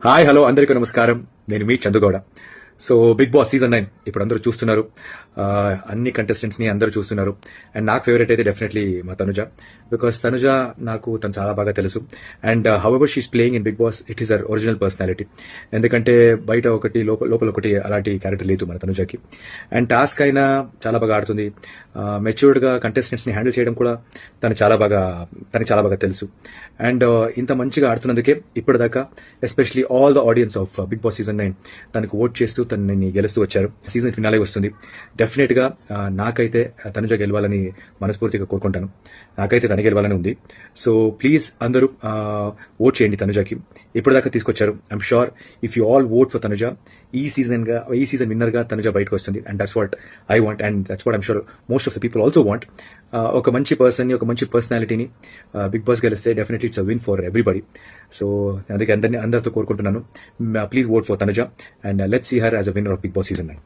Hi hello అందరికీ నమస్కారం. నేను మీ చందుగౌడ. సో బిగ్ బాస్ సీజన్ 9 ఇప్పుడు అందరూ చూస్తున్నారు. అన్ని కంటెస్టెంట్స్ ని అందరూ చూస్తున్నారు. అండ్ నాకు ఫేవరెట్ అయితే డెఫినెట్లీ మా తనుజ. బికాస్ తనుజ నాకు తను చాలా బాగా తెలుసు. And however she's playing in Bigg Boss it is her original personality. ఎందుకంటే బయట ఒకటి లోపల ఒకటి అలాంటి క్యారెక్టర్ లేదు మన తనుజకి. అండ్ టాస్క్ అయినా చాలా బాగా ఆడుతుంది. మెచ్యూర్డ్ గా కంటెస్టెంట్స్ ని హ్యాండిల్ చేయడం కూడా తనకు చాలా బాగా తెలుసు. అండ్ ఇంత మంచిగా ఆడుతున్నందుకే ఇప్పటిదాకా especially all the audience of Bigg Boss season 9 తనకు ఓట్ చేస్తూ తనని గెలుస్తూ వచ్చారు. సీజన్ ఫినాలే వస్తుంది. డెఫినెట్ గా నాకైతే తనుజ గెలవాలని మనస్ఫూర్తిగా కోరుకుంటాను. నాకైతే తన గెలవాలని ఉంది. సో ప్లీజ్ అందరూ ఓట్ చేయండి తనుజకి. ఇప్పటిదాకా తీసుకొచ్చారు. I'm sure if you all vote for Tanuja, ఈ సీజన్ విన్నర్ గా తనుజ బయటకు వస్తుంది. And that's what I want and that's what I'm sure most of the people also want. ఒక మంచి పర్సన్, ఒక మంచి పర్సనాలిటీని బిగ్ బాస్ గెలిస్తే definitely it's a win for everybody. So అందుకే అందరితో కోరుకుంటున్నాను, please vote for Tanuja and let's see her as a winner of Bigg Boss season 9.